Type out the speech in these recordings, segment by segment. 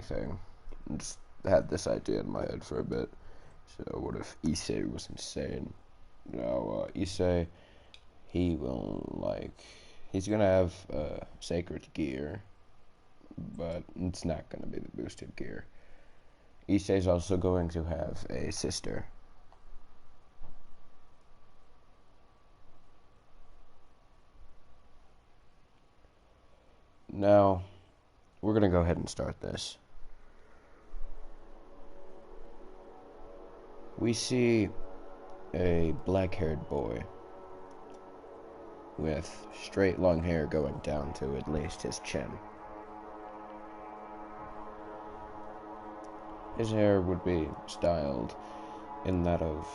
anything. I just had this idea in my head for a bit. So what if Issei was insane? Now, Issei, he's gonna have sacred gear, but it's not gonna be the boosted gear. Issei's also going to have a sister. Now, we're gonna go ahead and start this. We see a black-haired boy with straight long hair going down to at least his chin. His hair would be styled in that of,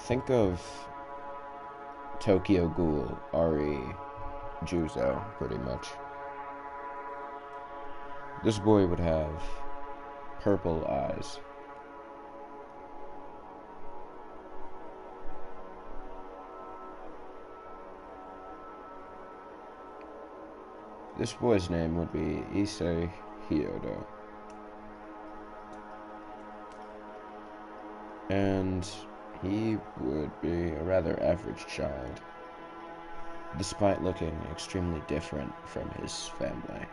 think of Tokyo Ghoul Ari Juzo, pretty much. This boy would have purple eyes. This boy's name would be Issei Hyodo. And he would be a rather average child, despite looking extremely different from his family.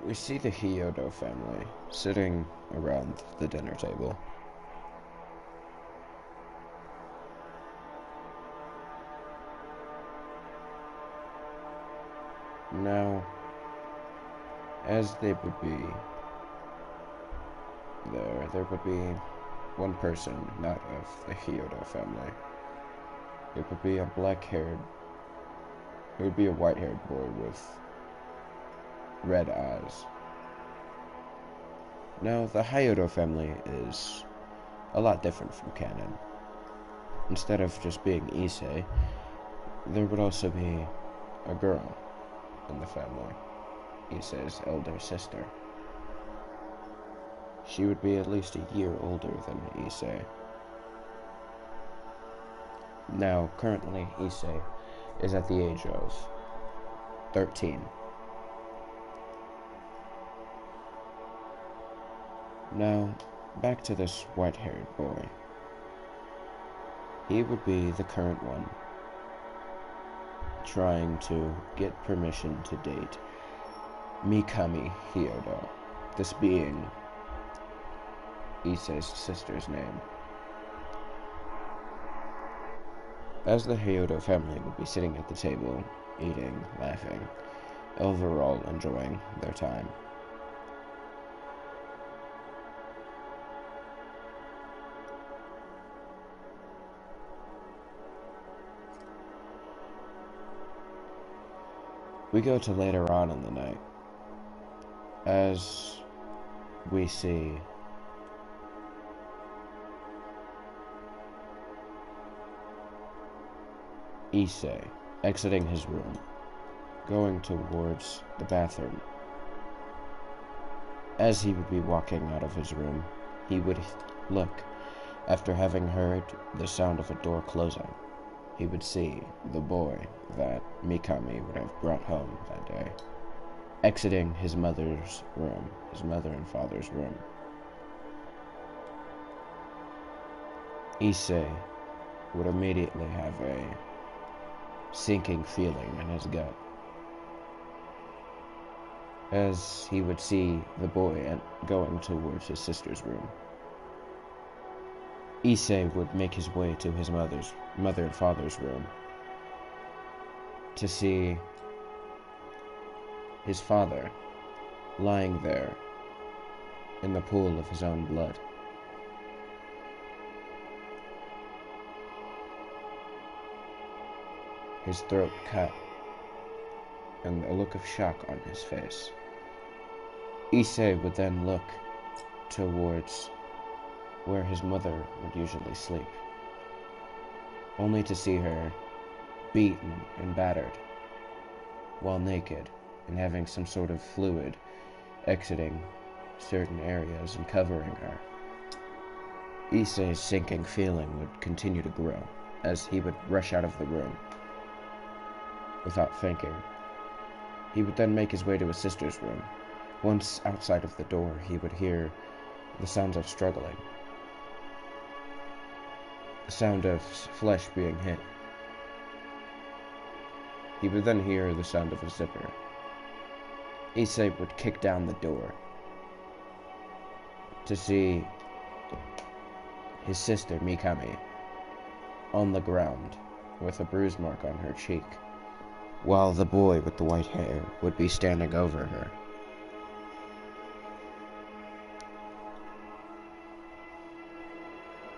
We see the Hyodo family sitting around the dinner table. Now, as they would be there would be one person not of the Hyodo family. It would be a white-haired boy with red eyes. Now, the Hyodo family is a lot different from canon. Instead of just being Issei, there would also be a girl in the family, Issei's elder sister. She would be at least a year older than Issei. Now, currently, Issei is at the age of 13. Now, back to this white-haired boy. He would be the current one, trying to get permission to date Mikami Hyodo, this being Issei's sister's name. As the Hyodo family would be sitting at the table, eating, laughing, overall enjoying their time. We go to later on in the night, as we see Issei exiting his room, going towards the bathroom. As he would be walking out of his room, he would look, after having heard the sound of a door closing. He would see the boy that Mikami would have brought home that day, exiting his mother's room, his mother and father's room. Issei would immediately have a sinking feeling in his gut, as he would see the boy going towards his sister's room. Issei would make his way to his mother and father's room to see his father lying there in the pool of his own blood. His throat cut and a look of shock on his face. Issei would then look towards where his mother would usually sleep, only to see her beaten and battered, while naked and having some sort of fluid exiting certain areas and covering her. Issei's sinking feeling would continue to grow, as he would rush out of the room without thinking. He would then make his way to his sister's room. Once outside of the door, he would hear the sounds of struggling, the sound of flesh being hit. He would then hear the sound of a zipper. Issei would kick down the door to see his sister, Mikami, on the ground with a bruise mark on her cheek, while the boy with the white hair would be standing over her.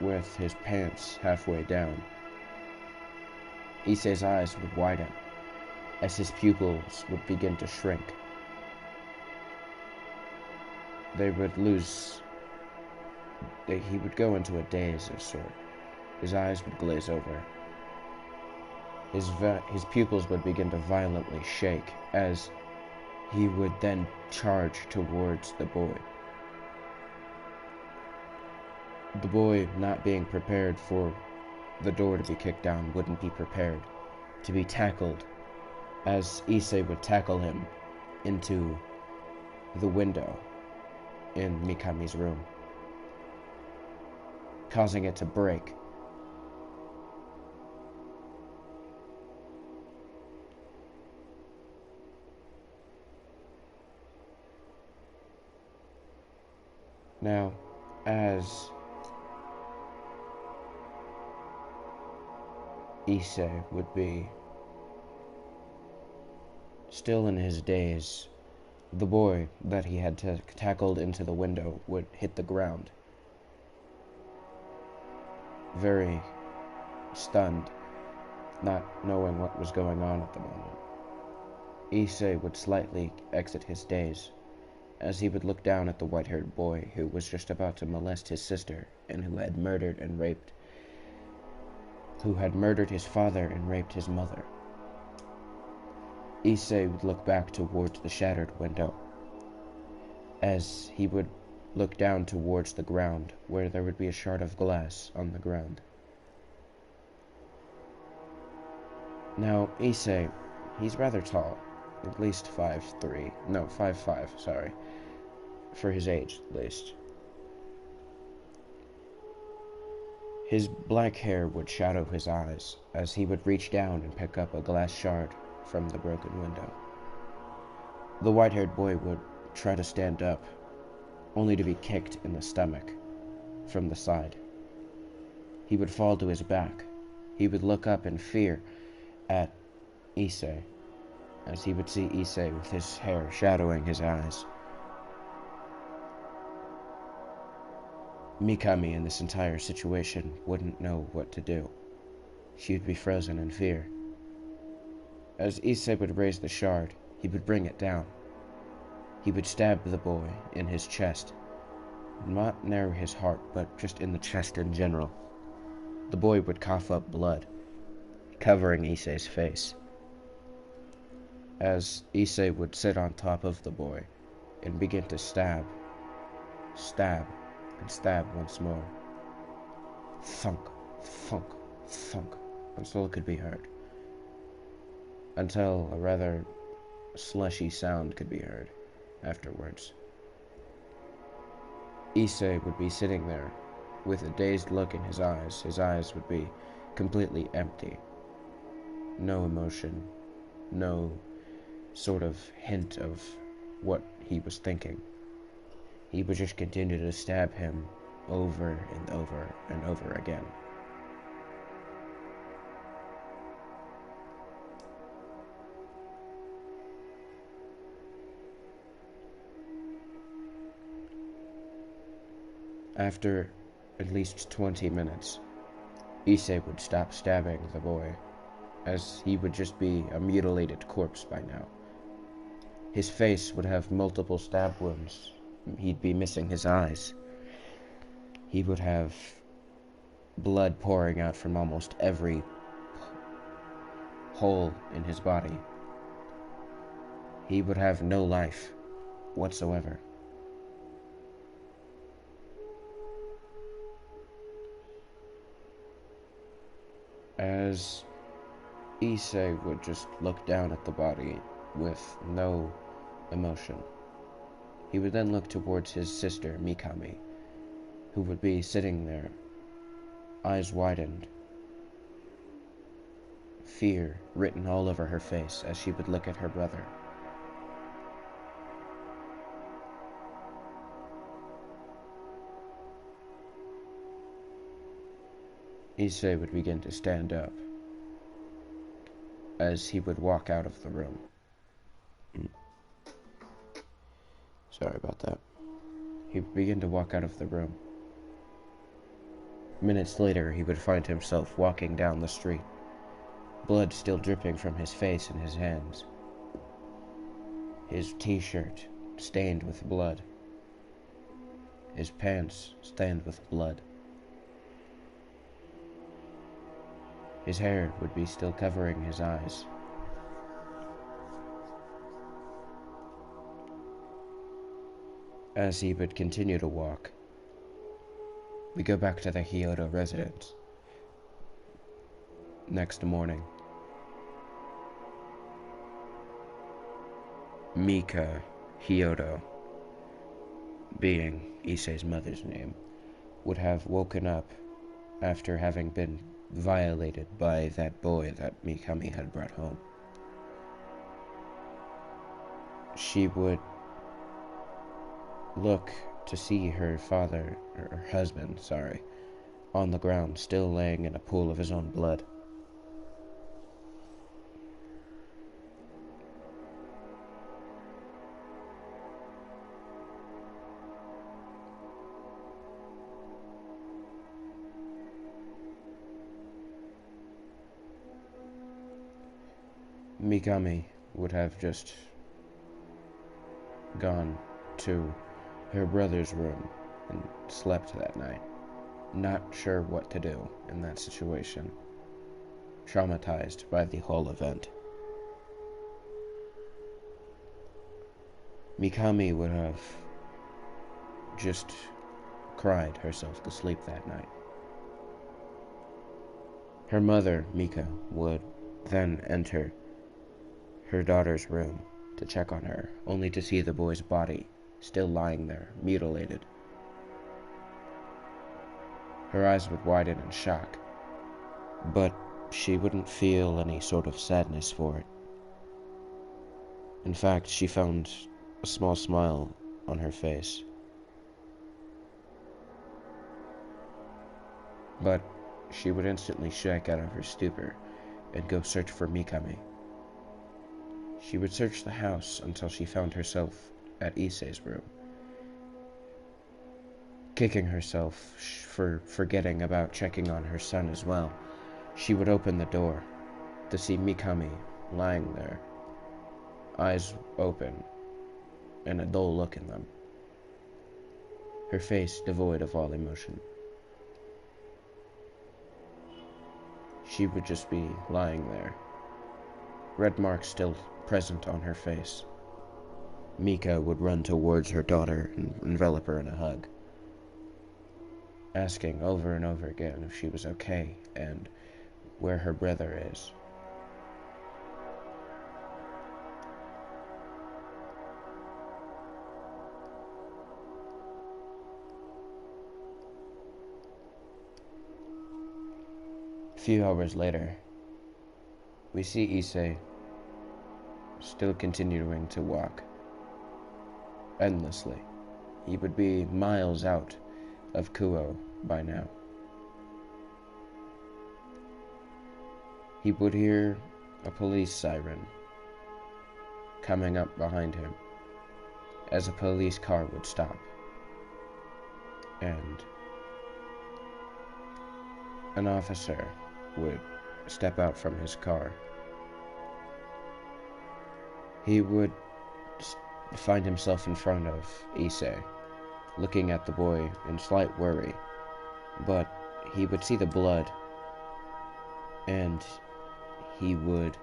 With his pants halfway down. Issei's eyes would widen as his pupils would begin to shrink. They would lose... he would go into a daze of sort. His eyes would glaze over. His pupils would begin to violently shake as he would then charge towards the boy. The boy, not being prepared for the door to be kicked down, wouldn't be prepared to be tackled as Issei would tackle him into the window in Mikami's room, causing it to break. Now, as Issei would be still in his daze, the boy that he had tackled into the window would hit the ground, very stunned, not knowing what was going on at the moment. Issei would slightly exit his daze as he would look down at the white-haired boy who was just about to molest his sister and who had murdered his father and raped his mother. Issei would look back towards the shattered window as he would look down towards the ground where there would be a shard of glass on the ground. Now, Issei, he's rather tall, at least 5'5", sorry, for his age, at least. His black hair would shadow his eyes as he would reach down and pick up a glass shard from the broken window. The white-haired boy would try to stand up, only to be kicked in the stomach from the side. He would fall to his back. He would look up in fear at Issei, as he would see Issei with his hair shadowing his eyes. Mikami in this entire situation wouldn't know what to do. She would be frozen in fear. As Issei would raise the shard, he would bring it down. He would stab the boy in his chest, not near his heart, but just in the chest in general. The boy would cough up blood, covering Issei's face, as Issei would sit on top of the boy and begin to stab, and stab once more. Thunk, thunk, thunk, until it could be heard. Until a rather slushy sound could be heard afterwards. Issei would be sitting there with a dazed look in his eyes. His eyes would be completely empty. No emotion, no sort of hint of what he was thinking. He would just continue to stab him over and over and over again. After at least 20 minutes, Issei would stop stabbing the boy, as he would just be a mutilated corpse by now. His face would have multiple stab wounds. He'd be missing his eyes. He would have blood pouring out from almost every hole in his body. He would have no life whatsoever. as Issei would just look down at the body with no emotion. He would then look towards his sister, Mikami, who would be sitting there, eyes widened, fear written all over her face as she would look at her brother. Issei would begin to stand up as he would walk out of the room. Sorry about that. He would begin to walk out of the room. Minutes later, he would find himself walking down the street, blood still dripping from his face and his hands. His t-shirt stained with blood. His pants stained with blood. His hair would be still covering his eyes. As he would continue to walk, we go back to the Hyodo residence. Next morning, Mika Hyodo, being Issei's mother's name, would have woken up after having been violated by that boy that Mikami had brought home. She would look to see her husband, on the ground, still laying in a pool of his own blood. Mikami would have just gone to her brother's room and slept that night, not sure what to do in that situation, traumatized by the whole event. Mikami would have just cried herself to sleep that night. Her mother, Mika, would then enter her daughter's room to check on her, only to see the boy's body still lying there, mutilated. Her eyes would widen in shock, but she wouldn't feel any sort of sadness for it. In fact, she found a small smile on her face. But she would instantly shake out of her stupor and go search for Mikami. She would search the house until she found herself at Issei's room, kicking herself for forgetting about checking on her son as well. She would open the door to see Mikami lying there, eyes open and a dull look in them, her face devoid of all emotion. She would just be lying there, red marks still present on her face. Mika would run towards her daughter and envelop her in a hug, asking over and over again if she was okay and where her brother is. A few hours later, we see Issei still continuing to walk endlessly. He would be miles out of Kuo by now. He would hear a police siren coming up behind him as a police car would stop, and an officer would step out from his car. He would find himself in front of Issei, looking at the boy in slight worry, but he would see the blood, and he would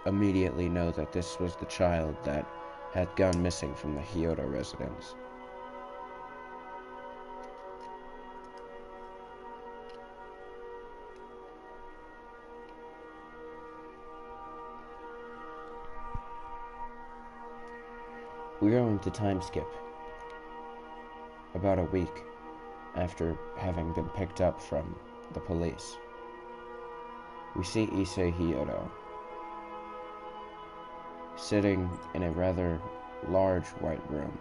immediately know that this was the child that had gone missing from the Hyodo residence. We're going to time skip about a week after having been picked up from the police. We see Issei Hyodo sitting in a rather large white room.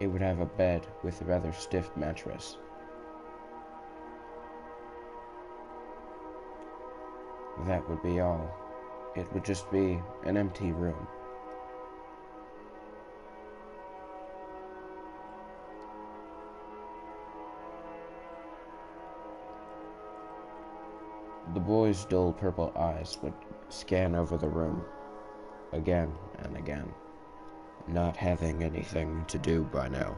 It would have a bed with a rather stiff mattress. That would be all. It would just be an empty room. The boy's dull purple eyes would scan over the room again and again, not having anything to do by now.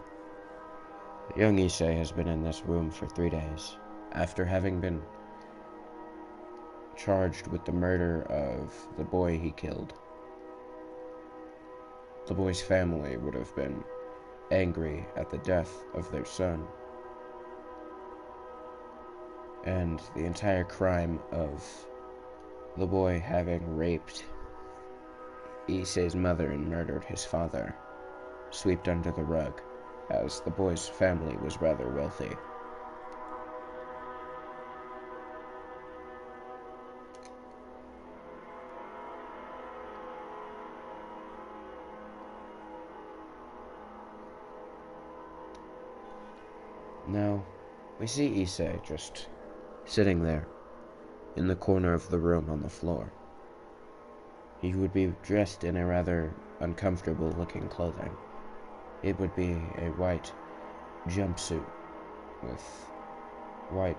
Young Issei has been in this room for 3 days, after having been charged with the murder of the boy he killed. The boy's family would have been angry at the death of their son, and the entire crime of the boy having raped Issei's mother and murdered his father swept under the rug, as the boy's family was rather wealthy. Now, we see Issei just sitting there in the corner of the room on the floor. He would be dressed in a rather uncomfortable looking clothing. It would be a white jumpsuit with white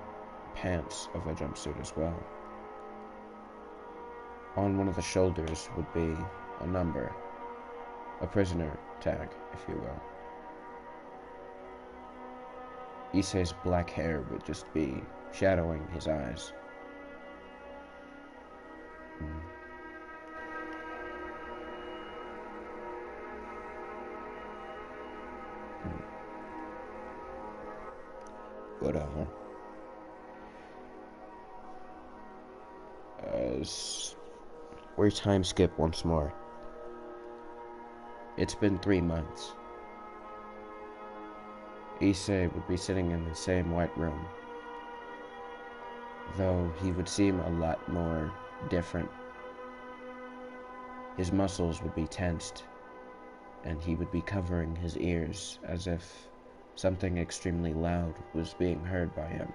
pants of a jumpsuit as well. On one of the shoulders would be a number, a prisoner tag, if you will. Issei's black hair would just be shadowing his eyes. Whatever. We time skip once more. It's been 3 months. Issei would be sitting in the same white room, though he would seem a lot more different. His muscles would be tensed, and he would be covering his ears as if something extremely loud was being heard by him.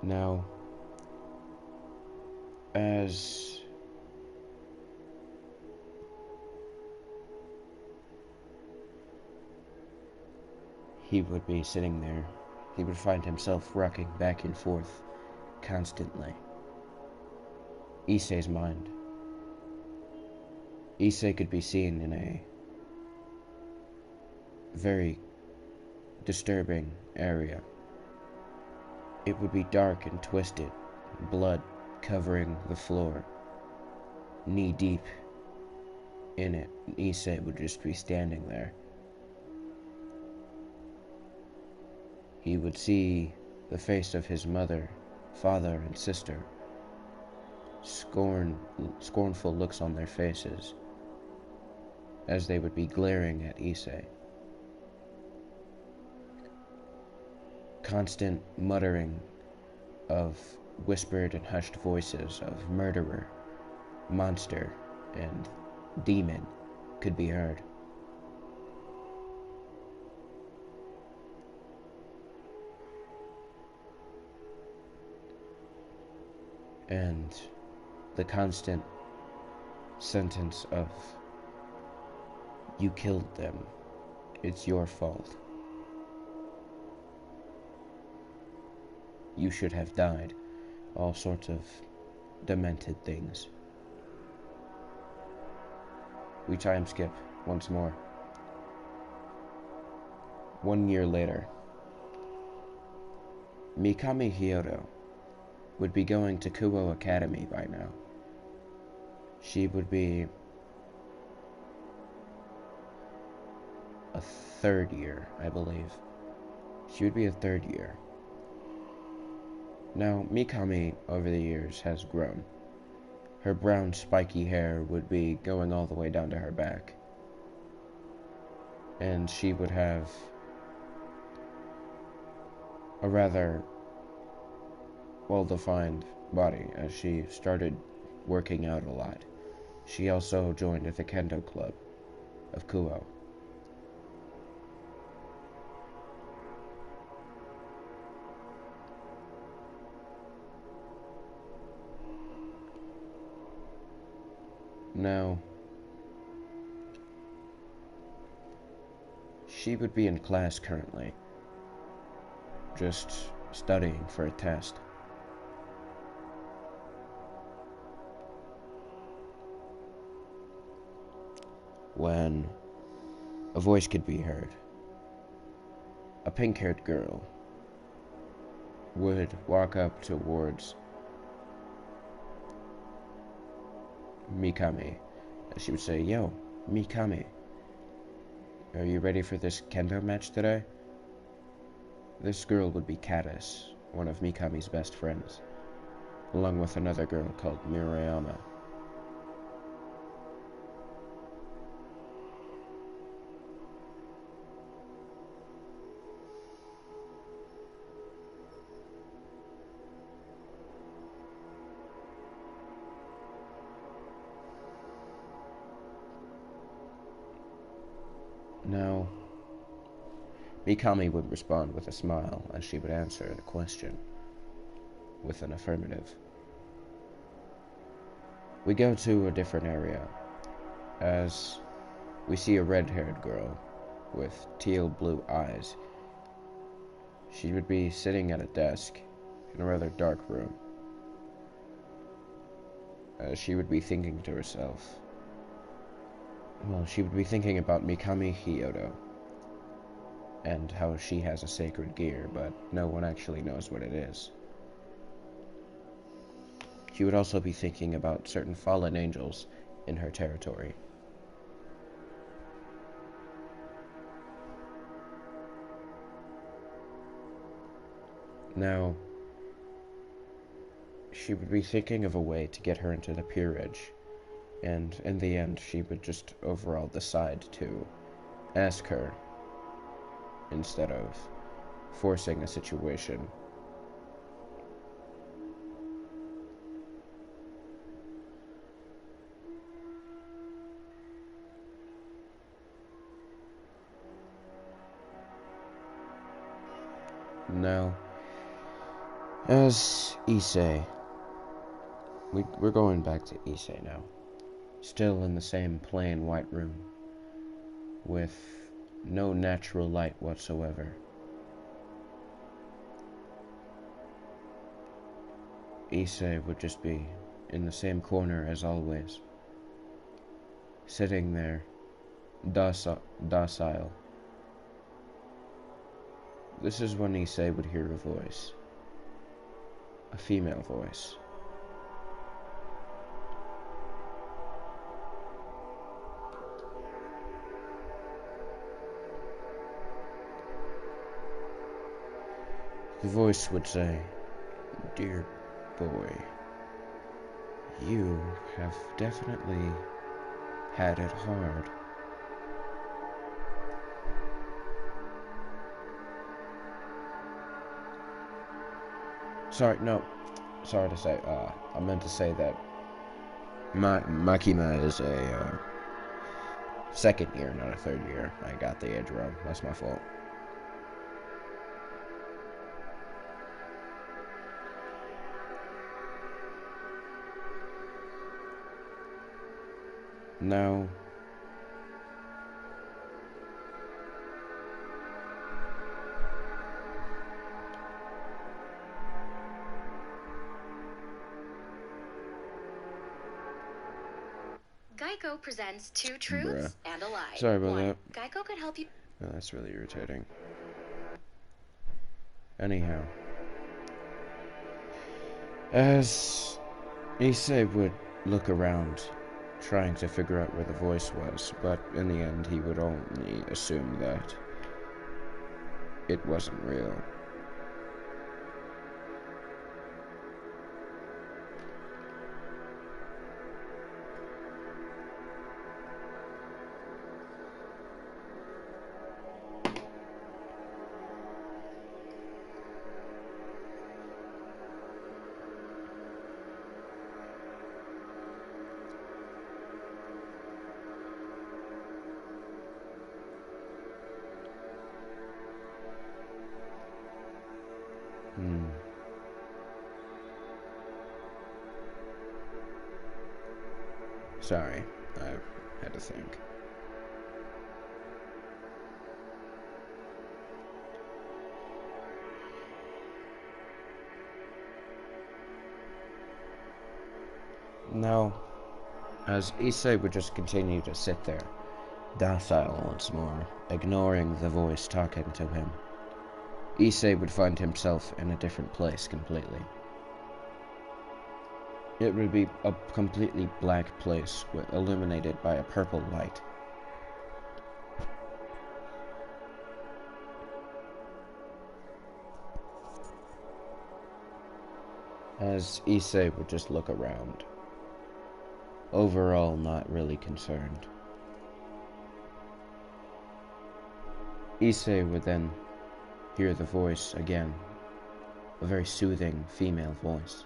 Now, as he would be sitting there, he would find himself rocking back and forth constantly. Issei's mind. Issei could be seen in a very disturbing area. It would be dark and twisted, blood covering the floor, knee deep in it. Issei would just be standing there. He would see the face of his mother, father, and sister, scornful looks on their faces, as they would be glaring at Issei. Constant muttering of whispered and hushed voices of murderer, monster, and demon could be heard. And the constant sentence of, "You killed them. It's your fault. You should have died." All sorts of demented things. We time skip once more. 1 year later, Mikami Hyodo would be going to Kuo Academy by now. She would be a third year, I believe. She would be a third year. Now, Mikami, over the years, has grown. Her brown, spiky hair would be going all the way down to her back. And she would have a rather well-defined body as she started working out a lot. She also joined the Kendo Club of Kuo. Now, she would be in class currently, just studying for a test. When a voice could be heard. A pink-haired girl would walk up towards Mikami, and she would say, "Yo, Mikami, are you ready for this kendo match today?" This girl would be Caddis, one of Mikami's best friends, along with another girl called Murayama. Now, Mikami would respond with a smile as she would answer the question with an affirmative. We go to a different area as we see a red-haired girl with teal-blue eyes. She would be sitting at a desk in a rather dark room. She would be thinking to herself. Well, she would be thinking about Mikami Hyodo and how she has a sacred gear, but no one actually knows what it is. She would also be thinking about certain fallen angels in her territory. Now, she would be thinking of a way to get her into the peerage, and in the end, she would just overall decide to ask her instead of forcing a situation. Now, as issei, we're going back to issei now. Still in the same plain white room, with no natural light whatsoever. Issei would just be in the same corner as always, sitting there, docile. This is when Issei would hear a voice. A female voice. The voice would say, "Dear boy, you have definitely had it hard. Sorry to say, I meant to say that Makima is a second year, not a third year. I got the age wrong. That's my fault." Now, Geico presents two truths and a lie. Sorry about that. Geico could help you. Oh, that's really irritating. Anyhow, as Issei would look around trying to figure out where the voice was, but in the end he would only assume that it wasn't real. Sorry, I had to think. Now, as Issei would just continue to sit there, docile once more, ignoring the voice talking to him, Issei would find himself in a different place completely. It would be a completely black place illuminated by a purple light. As Issei would just look around, overall not really concerned. Issei would then hear the voice again, a very soothing female voice.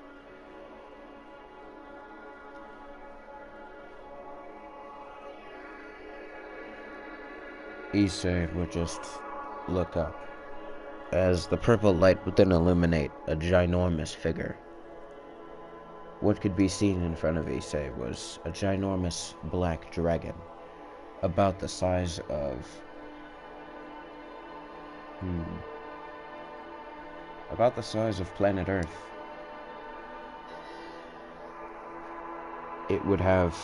Issei would just look up, as the purple light would then illuminate a ginormous figure. What could be seen in front of Issei was a ginormous black dragon, about the size of... about the size of planet Earth. It would have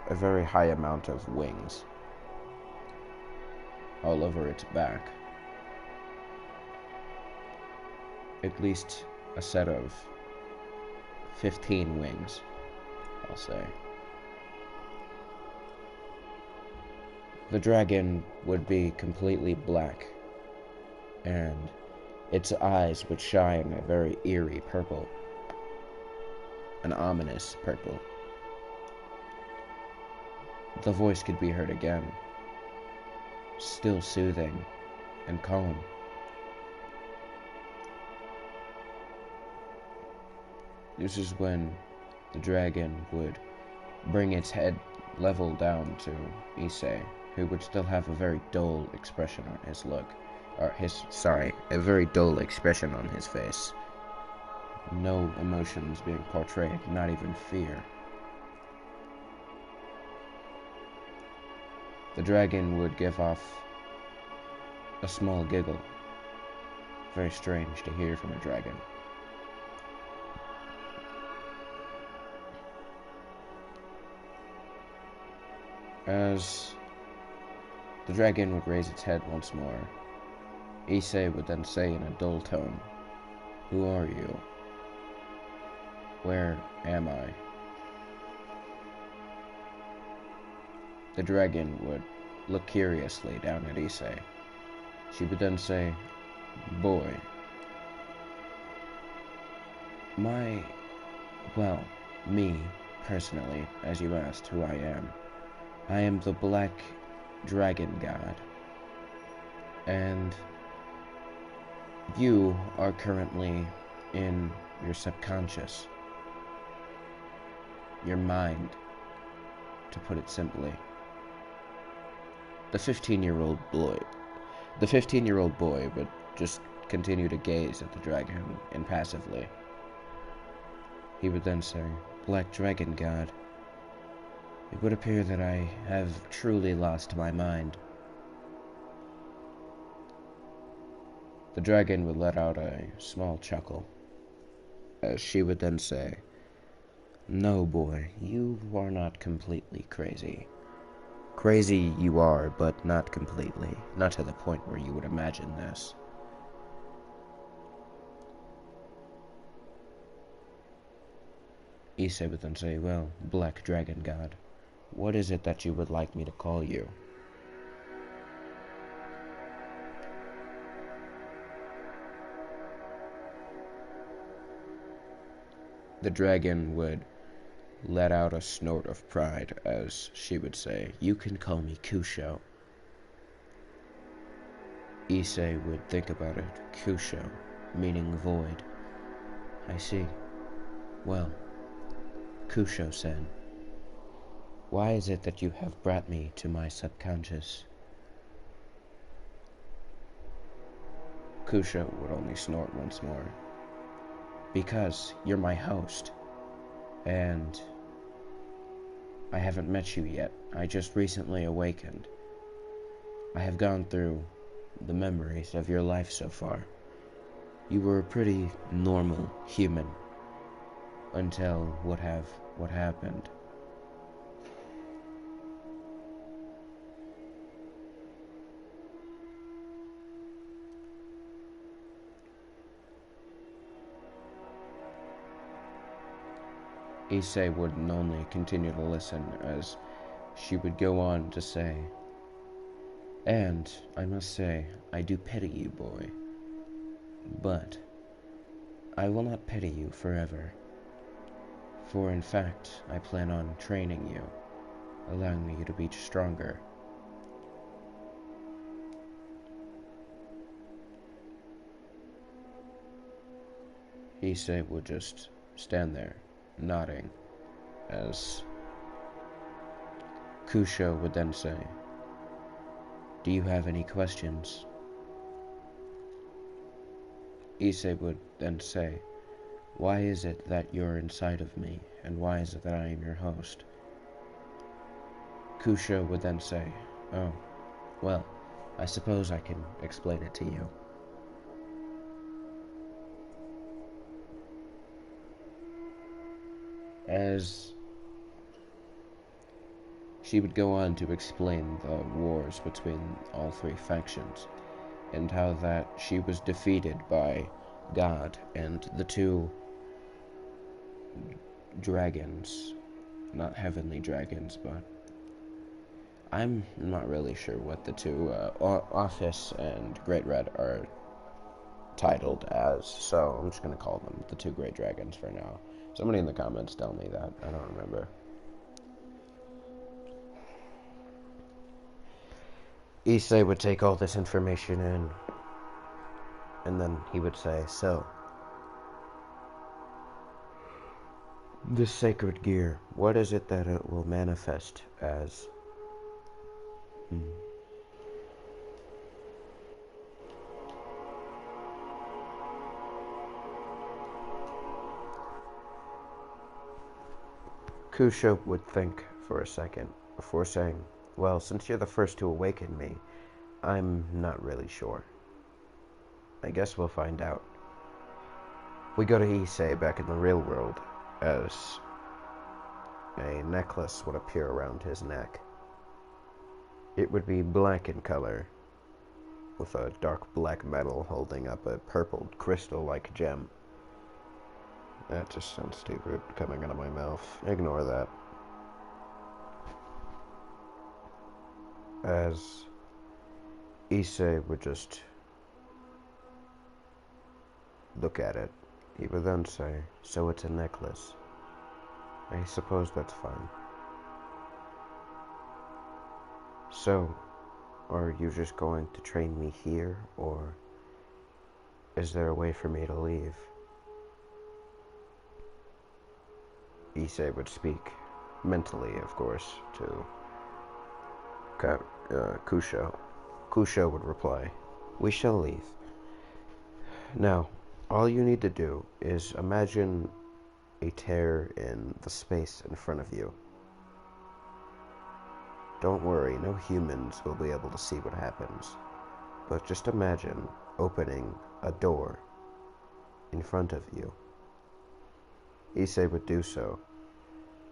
a very high amount of wings all over its back. At least a set of 15 wings, I'll say. The dragon would be completely black, and its eyes would shine a very eerie purple, an ominous purple. The voice could be heard again, still soothing and calm. This is when the dragon would bring its head level down to Issei, who would still have a very dull expression on his a very dull expression on his face. No emotions being portrayed, not even fear. The dragon would give off a small giggle. Very strange to hear from a dragon. As the dragon would raise its head once more, Issei would then say in a dull tone, "Who are you? Where am I?" The dragon would look curiously down at Issei. She would then say, "Boy, me, personally, as you asked who I am the Black Dragon God, and you are currently in your subconscious, your mind, to put it simply." The 15-year-old boy would just continue to gaze at the dragon impassively. He would then say, "Black Dragon God, it would appear that I have truly lost my mind." The dragon would let out a small chuckle, as she would then say, "No, boy, you are not completely crazy. Crazy you are, but not completely. Not to the point where you would imagine this. Issei would then say, well, Black Dragon God, what is it that you would like me to call you? The dragon would let out a snort of pride as she would say, you can call me Kusho. Issei would think about it. Kusho, meaning void. I see. Well, Kusho said, why is it that you have brought me to my subconscious? Kusho would only snort once more. Because you're my host, and I haven't met you yet. I just recently awakened. I have gone through the memories of your life so far. You were a pretty normal human until what happened. Issei would only continue to listen as she would go on to say, and I must say, I do pity you, boy. But I will not pity you forever. For in fact, I plan on training you, allowing you to be stronger. Issei would just stand there, nodding, as Kusho would then say, do you have any questions? Issei would then say, why is it that you're inside of me, and why is it that I am your host? Kusho would then say, oh, well, I suppose I can explain it to you. As she would go on to explain the wars between all three factions, and how that she was defeated by God and the two dragons, not heavenly dragons, but I'm not really sure what the two, Office and Great Red are titled as, so I'm just going to call them the two great dragons for now. Somebody in the comments tell me that, I don't remember. Issei would take all this information in, and then he would say, so, this sacred gear, what is it that it will manifest as? Kusho would think for a second before saying, well, since you're the first to awaken me, I'm not really sure. I guess we'll find out. We go to Issei back in the real world as a necklace would appear around his neck. It would be black in color, with a dark black metal holding up a purple crystal-like gem. That just sounds stupid coming out of my mouth. Ignore that. As Issei would just look at it, he would then say, so it's a necklace. I suppose that's fine. So, are you just going to train me here, or is there a way for me to leave? Issei would speak, mentally of course, to Kusho. Kusho would reply, we shall leave. Now, all you need to do is imagine a tear in the space in front of you. Don't worry, no humans will be able to see what happens. But just imagine opening a door in front of you. Issei would do so,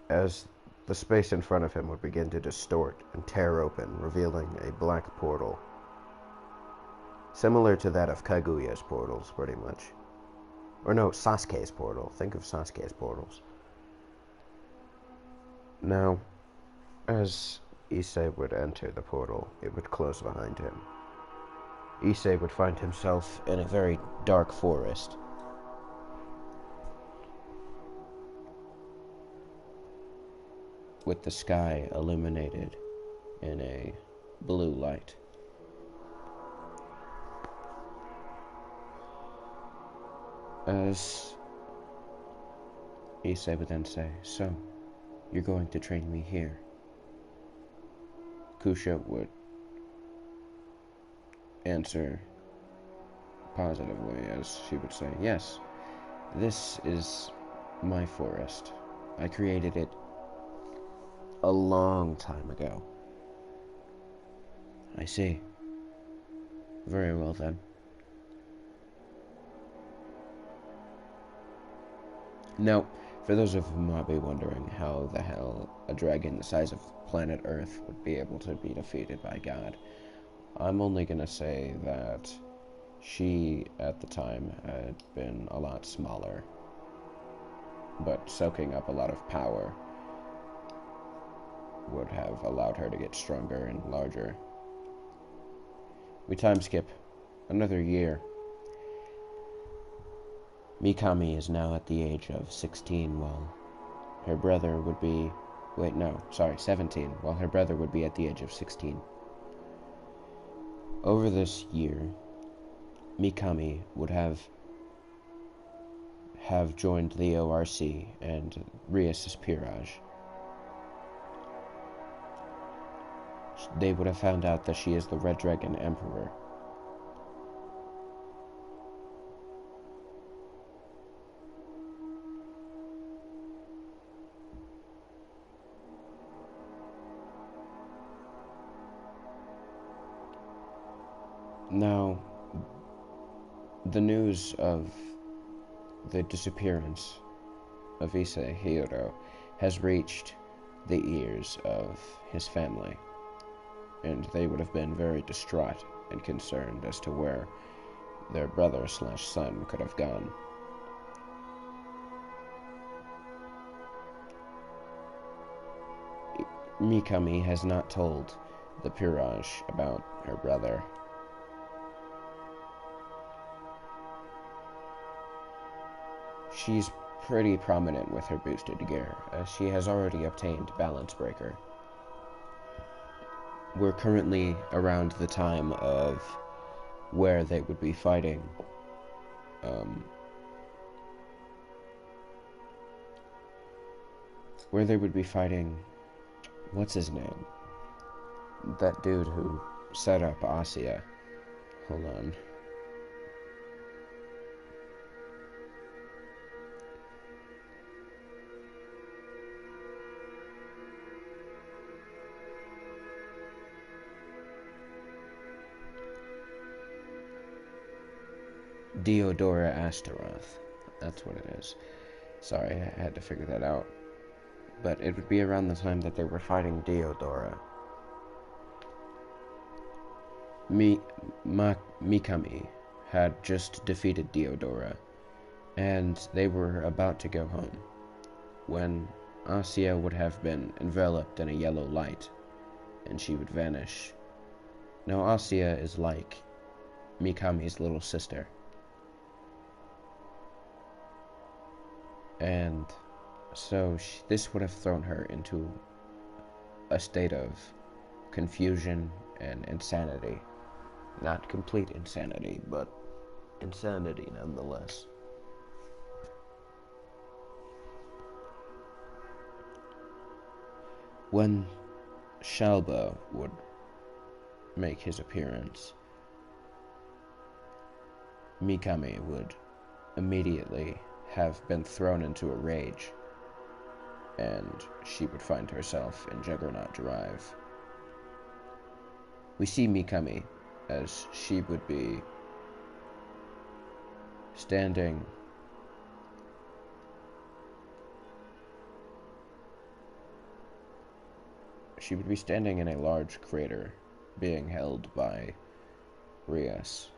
as the space in front of him would begin to distort and tear open, revealing a black portal. Similar to that of Kaguya's portals, pretty much. Or no, Sasuke's portal. Think of Sasuke's portals. Now, as issei would enter the portal, it would close behind him. Issei would find himself in a very dark forest. With the sky illuminated in a blue light. As issei would then say, "So, you're going to train me here?" Kusha would answer positively as she would say, "Yes, this is my forest. I created it a long time ago." "I see. Very well then." Now, for those of you who might be wondering how the hell a dragon the size of planet Earth would be able to be defeated by God, I'm only gonna say that she, at the time, had been a lot smaller, but soaking up a lot of power would have allowed her to get stronger and larger. We time skip another year. Mikami is now at the age of 16, while her brother would be... 17, while her brother would be at the age of 16. Over this year, Mikami would have joined the ORC and Rias' Peerage. They would have found out that she is the Red Dragon Emperor. Now, the news of the disappearance of Issei Hyodo has reached the ears of his family, and they would have been very distraught and concerned as to where their brother/son could have gone. Mikami has not told the Peerage about her brother. She's pretty prominent with her boosted gear, as she has already obtained Balance Breaker. We're currently around the time of where they would be fighting, what's his name? That dude who set up Asya. Hold on. Diodora Astaroth. That's what it is. Sorry, I had to figure that out. But it would be around the time that they were fighting Diodora. Mikami had just defeated Diodora, and they were about to go home, when Asya would have been enveloped in a yellow light, and she would vanish. Now Asya is like Mikami's little sister. And so this would have thrown her into a state of confusion and insanity. Not complete insanity, but insanity nonetheless. When Shalba would make his appearance, Mikami would immediately have been thrown into a rage, and she would find herself in Juggernaut Drive. We see Mikami as she would be standing in a large crater, being held by Rias,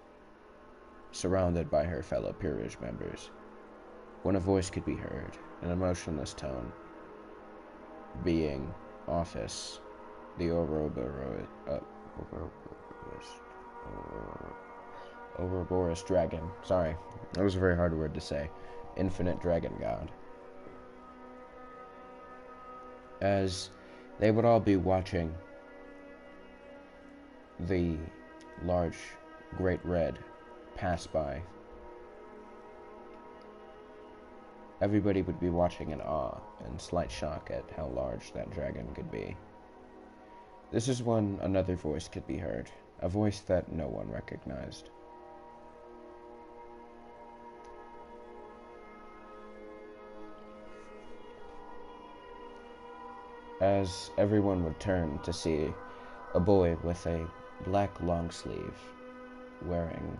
surrounded by her fellow Peerage members, when a voice could be heard, in a motionless tone, being office, the Ouroboros dragon. Sorry, that was a very hard word to say. Infinite dragon god. As they would all be watching the large great red pass by, everybody would be watching in awe and slight shock at how large that dragon could be. This is when another voice could be heard, a voice that no one recognized. As everyone would turn to see a boy with a black long sleeve, wearing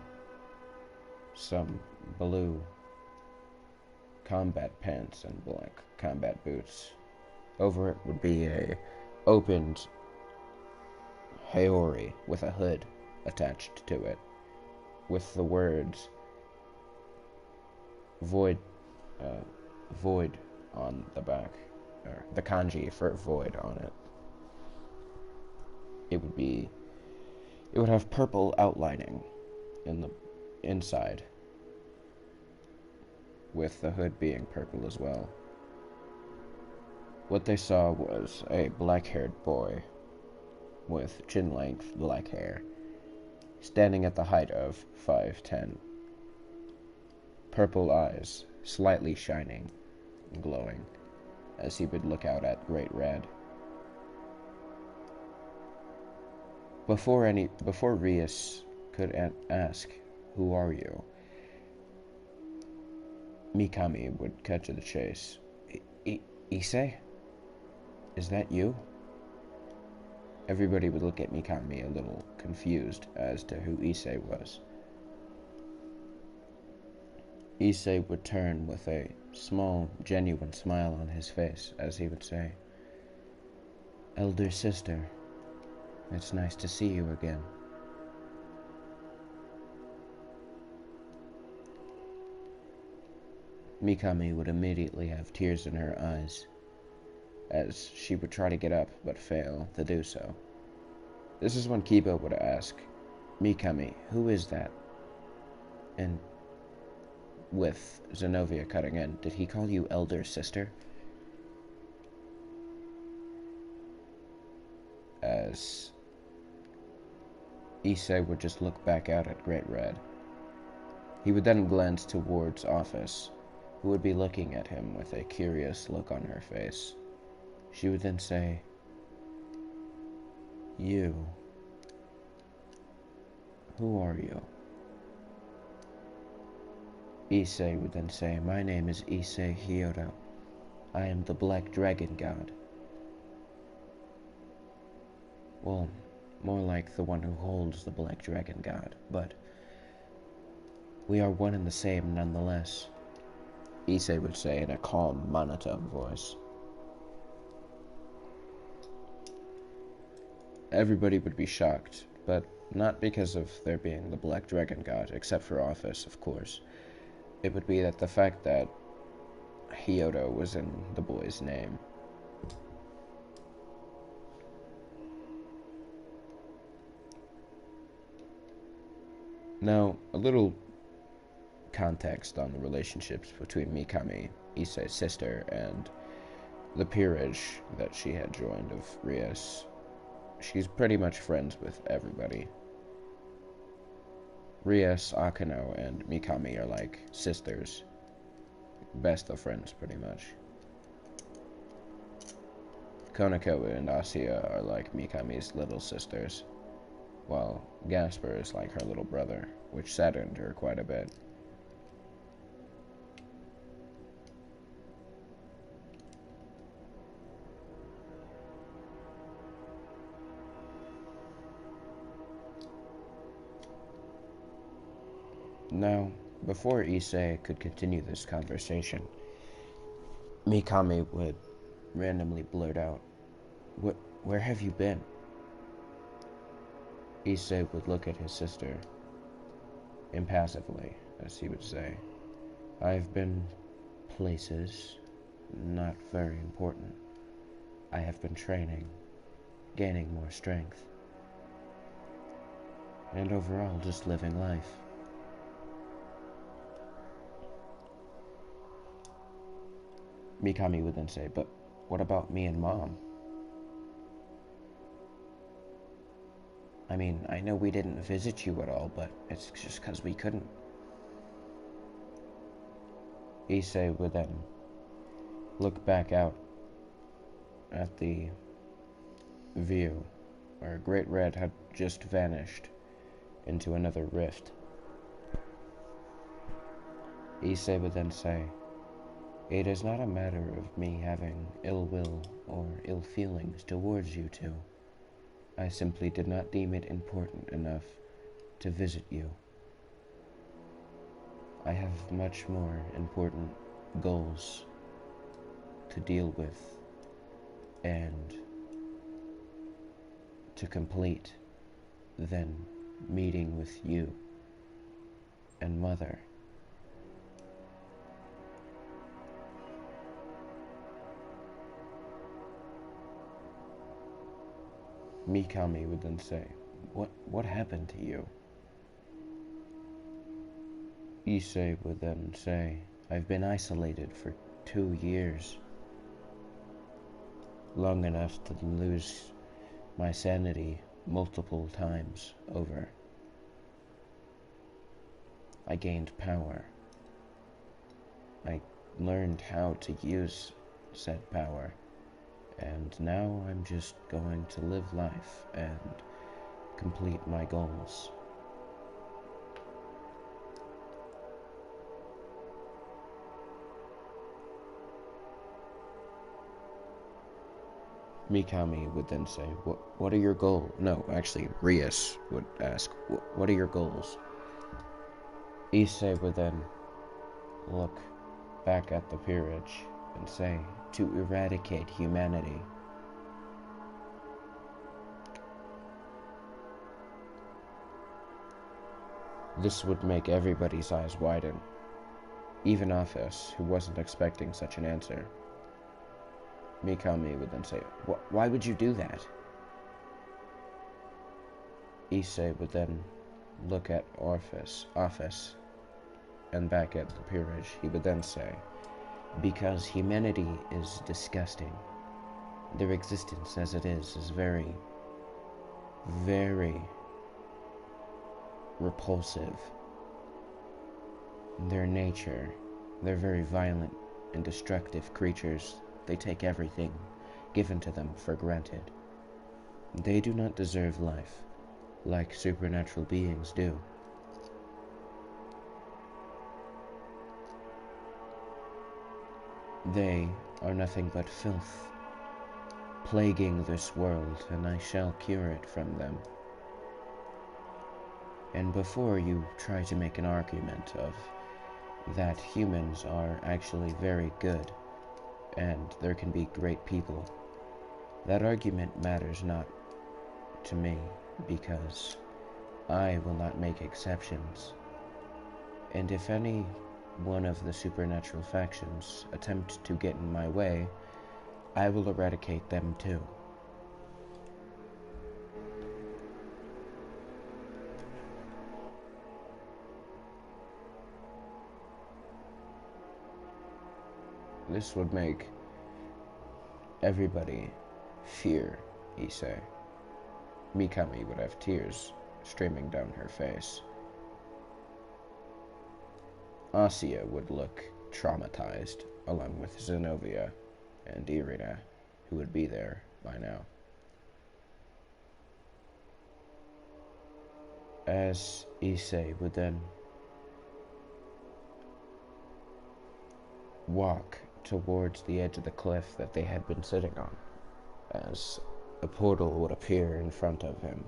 some blue combat pants and black combat boots. Over it would be a opened haori with a hood attached to it, with the words void on the back, or the kanji for void on it. It would have purple outlining in the inside, with the hood being purple as well. What they saw was a black-haired boy with chin-length black hair, standing at the height of 5'10", purple eyes slightly shining and glowing as he would look out at Great Red. Before Rias could ask, "Who are you?" Mikami would cut to the chase. Issei? Is that you? Everybody would look at Mikami a little confused as to who Issei was. Issei would turn with a small, genuine smile on his face as he would say, "Elder sister, it's nice to see you again." Mikami would immediately have tears in her eyes, as she would try to get up but fail to do so. This is when Kiba would ask, "Mikami, who is that?" And with Zenobia cutting in, "Did he call you elder sister?" As Issei would just look back out at Great Red. He would then glance towards Office, who would be looking at him with a curious look on her face. She would then say, "You. Who are you?" Issei would then say, "My name is Issei Hyodo. I am the Black Dragon God." Well, more like the one who holds the Black Dragon God, but we are one and the same nonetheless, Issei would say in a calm, monotone voice. Everybody would be shocked, but not because of there being the Black Dragon God, except for Office, of course. It would be that the fact that Hyodo was in the boy's name. Now, a little context on the relationships between Mikami, Issei's sister, and the peerage that she had joined of Rias. She's pretty much friends with everybody. Rias, Akano, and Mikami are like sisters. Best of friends, pretty much. Konako and Asiya are like Mikami's little sisters, while Gasper is like her little brother, which saddened her quite a bit. Now, before Issei could continue this conversation, Mikami would randomly blurt out, Where have you been?" Issei would look at his sister impassively, as he would say, "I've been places, not very important." I have been training, gaining more strength, and overall just living life. Mikami would then say, but what about me and Mom? I mean, I know we didn't visit you at all, but it's just because we couldn't. Issei would then look back out at the view where Great Red had just vanished into another rift. Issei would then say, it is not a matter of me having ill will or ill feelings towards you two. I simply did not deem it important enough to visit you. I have much more important goals to deal with and to complete than meeting with you and Mother. Mikami would then say, What happened to you? Issei would then say, I've been isolated for 2 years. Long enough to lose my sanity multiple times over. I gained power. I learned how to use said power. And now I'm just going to live life and complete my goals. Mikami would then say, what are your goals? No, actually, Rias would ask, what are your goals? Issei would then look back at the peerage and say, to eradicate humanity. This would make everybody's eyes widen, even Office, who wasn't expecting such an answer. Mikami would then say, why would you do that? Issei would then look at Office, and back at the peerage. He would then say, because humanity is disgusting. Their existence as it is very, very repulsive. Their nature, they're very violent and destructive creatures. They take everything given to them for granted. They do not deserve life like supernatural beings do. They are nothing but filth, plaguing this world, and I shall cure it from them. And before you try to make an argument of that humans are actually very good, and there can be great people, that argument matters not to me, because I will not make exceptions. And if any one of the supernatural factions attempt to get in my way, I will eradicate them too. This would make everybody fear Issei. Mikami would have tears streaming down her face. Asya would look traumatized, along with Zenobia and Irina, who would be there by now. As Issei would then walk towards the edge of the cliff that they had been sitting on, as a portal would appear in front of him.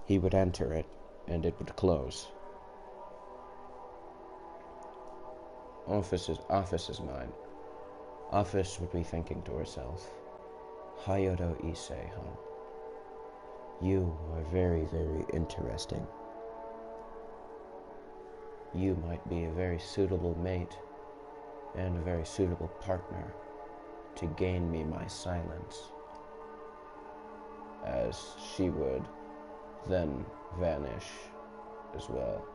He would enter it, and it would close. Office is mine. Office would be thinking to herself, Hayoto Issei-han, you are very, very interesting. You might be a very suitable mate and a very suitable partner to gain me my silence, as she would then vanish as well.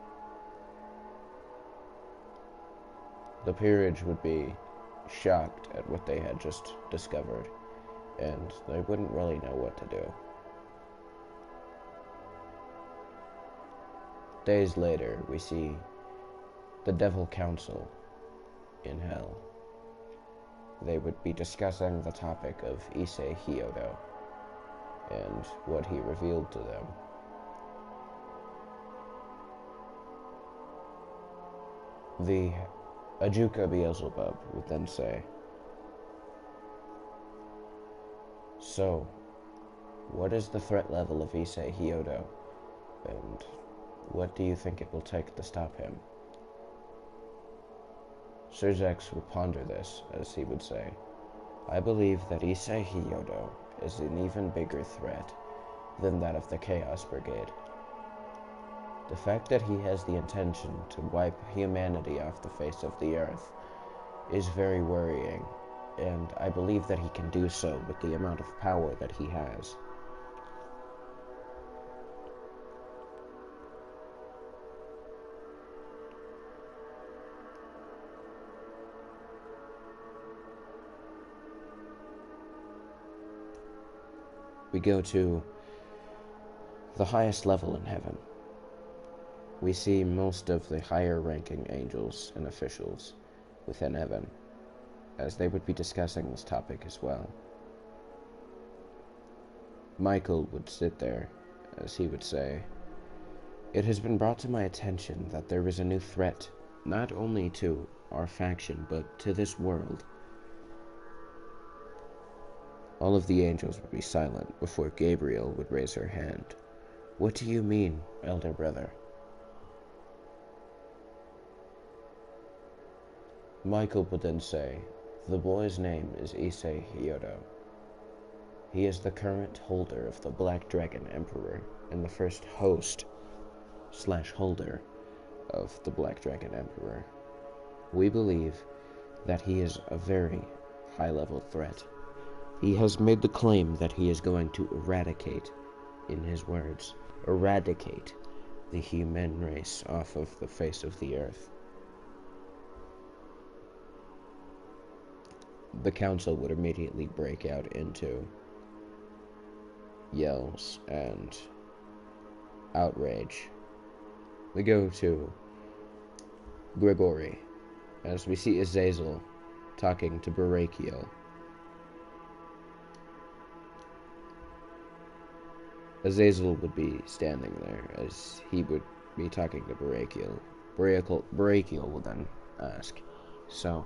The peerage would be shocked at what they had just discovered, and they wouldn't really know what to do. Days later, we see the Devil Council in Hell. They would be discussing the topic of Issei Hyodo and what he revealed to them. The Ajuka Beelzebub would then say, "So, what is the threat level of Issei Hyodo, and what do you think it will take to stop him?" Sir Zex would ponder this, as he would say, "I believe that Issei Hyodo is an even bigger threat than that of the Chaos Brigade. The fact that he has the intention to wipe humanity off the face of the earth is very worrying, and I believe that he can do so with the amount of power that he has." We go to the highest level in heaven. We see most of the higher-ranking angels and officials within heaven, as they would be discussing this topic as well. Michael would sit there, as he would say, "It has been brought to my attention that there is a new threat, not only to our faction, but to this world." All of the angels would be silent before Gabriel would raise her hand. "What do you mean, elder brother?" Michael would then say, "The boy's name is Issei Hyodo. He is the current holder of the Black Dragon Emperor and the first host/holder of the Black Dragon Emperor. We believe that he is a very high-level threat. He has made the claim that he is going to eradicate, in his words, eradicate the human race off of the face of the earth." The council would immediately break out into yells and outrage. We go to Gregory, as we see Azazel talking to Barakiel. Azazel would be standing there as he would be talking to Barakiel. Barakiel will then ask, "So,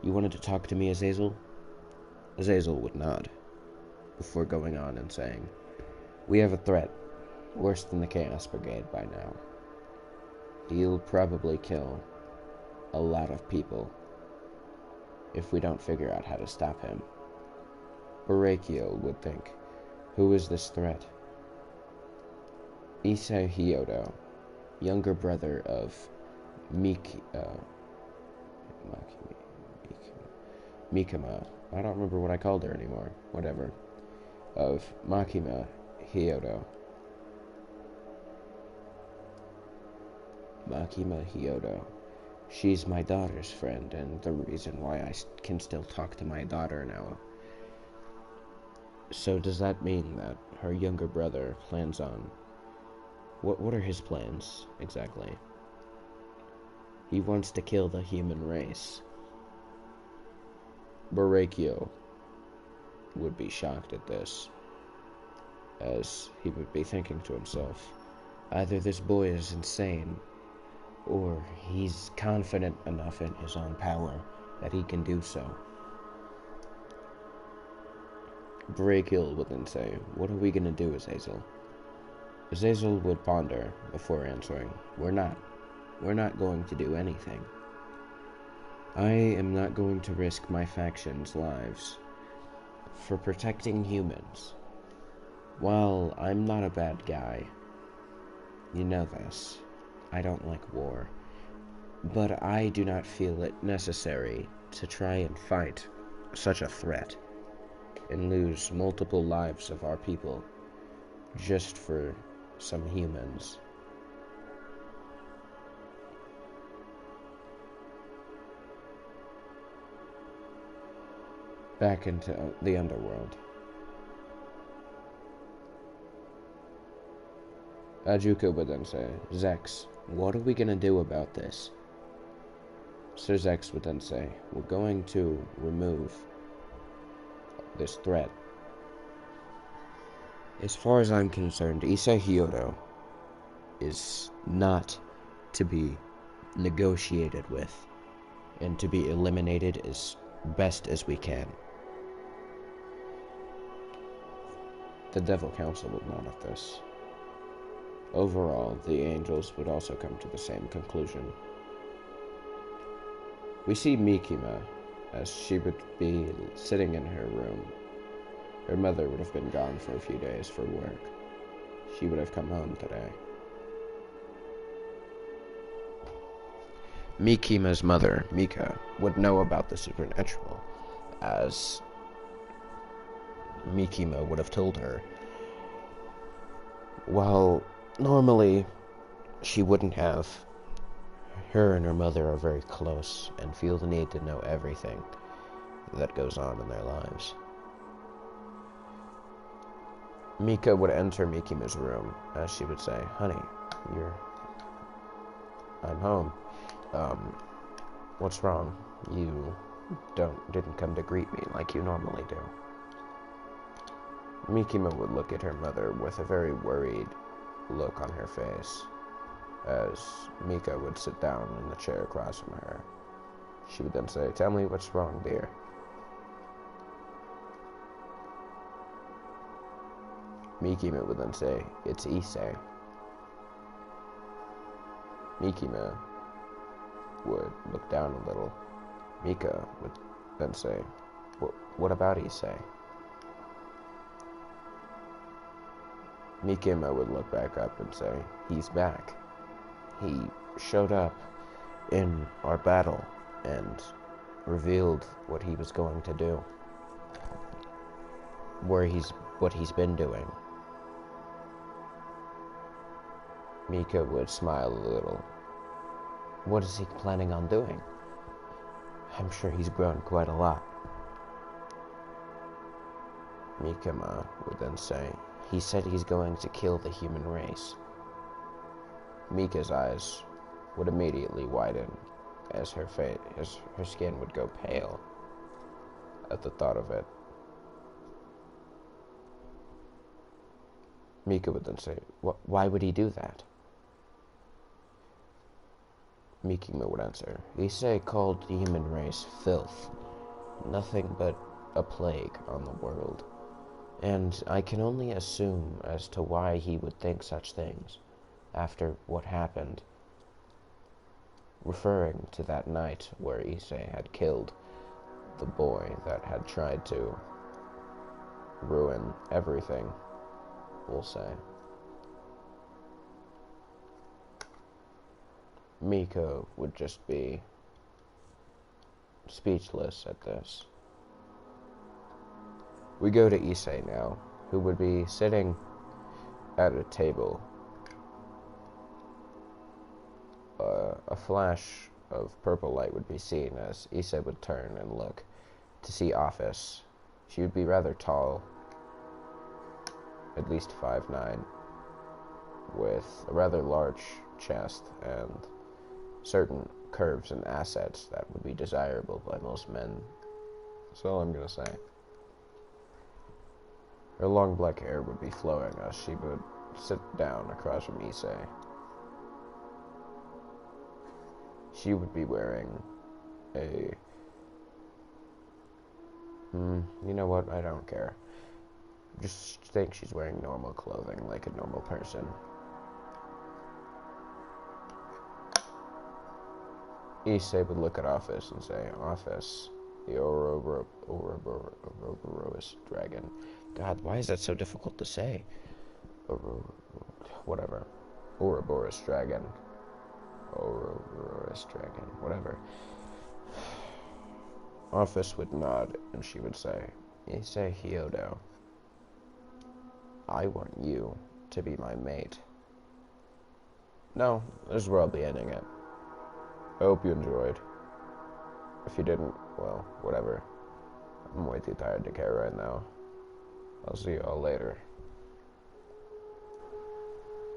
you wanted to talk to me, Azazel?" Azazel would nod, before going on and saying, "We have a threat, worse than the Chaos Brigade by now. He'll probably kill a lot of people if we don't figure out how to stop him." Barakiel would think, "Who is this threat?" Issei Hyodo, younger brother of Mikima. I don't remember what I called her anymore. Whatever. Of Makima Hyodo. Makima Hyodo. She's my daughter's friend, and the reason why I can still talk to my daughter now. So does that mean that her younger brother plans on... What are his plans, exactly? He wants to kill the human race. Barakiel would be shocked at this, as he would be thinking to himself, either this boy is insane, or he's confident enough in his own power that he can do so. Barakiel would then say, "What are we going to do, Azazel?" Azazel would ponder before answering, We're not going to do anything. I am not going to risk my faction's lives for protecting humans. While I'm not a bad guy, you know this, I don't like war, but I do not feel it necessary to try and fight such a threat and lose multiple lives of our people just for some humans. Back into the underworld. Ajuka would then say, Zex, what are we gonna do about this? Sir Zex would then say, we're going to remove this threat. As far as I'm concerned, Issei Hyodo is not to be negotiated with and to be eliminated as best as we can. The Devil Council would nod at this. Overall, the angels would also come to the same conclusion. We see Mikima as she would be sitting in her room. Her mother would have been gone for a few days for work. She would have come home today. Mikima's mother, Mika, would know about the supernatural, as Mikima would have told her. While normally she wouldn't have, her and her mother are very close and feel the need to know everything that goes on in their lives. Mika would enter Mikima's room as she would say, honey, I'm home. What's wrong? You didn't come to greet me like you normally do. Mikima would look at her mother with a very worried look on her face as Mika would sit down in the chair across from her. She would then say, tell me what's wrong, dear. Mikima would then say, it's issei. Mikima would look down a little. Mika would then say, what about issei? Mikima would look back up and say, he's back. He showed up in our battle and revealed what he was going to do. What he's been doing. Mika would smile a little. What is he planning on doing? I'm sure he's grown quite a lot. Mikima would then say, he said he's going to kill the human race. Mika's eyes would immediately widen as her skin would go pale at the thought of it. Mika would then say, why would he do that? Mikima would answer, issei called the human race filth, nothing but a plague on the world, and I can only assume as to why he would think such things after what happened, referring to that night where issei had killed the boy that had tried to ruin everything, we'll say. Mika would just be speechless at this. We go to issei now, who would be sitting at a table. A flash of purple light would be seen as issei would turn and look to see Office. She would be rather tall, at least 5'9", with a rather large chest and certain curves and assets that would be desirable by most men. That's all I'm gonna say. Her long black hair would be flowing as she would sit down across from issei. She would be wearing a... you know what? I don't care. Just think she's wearing normal clothing like a normal person. Issei would look at Office and say, Office, the Ouroboros dragon. God, why is that so difficult to say? Whatever. Ouroboros dragon. Ouroboros dragon. Whatever. Office would nod, and she would say, Issei Hyodo, I want you to be my mate. No, this is where I'll be ending it. I hope you enjoyed. If you didn't, well, whatever. I'm way too tired to care right now. I'll see you all later.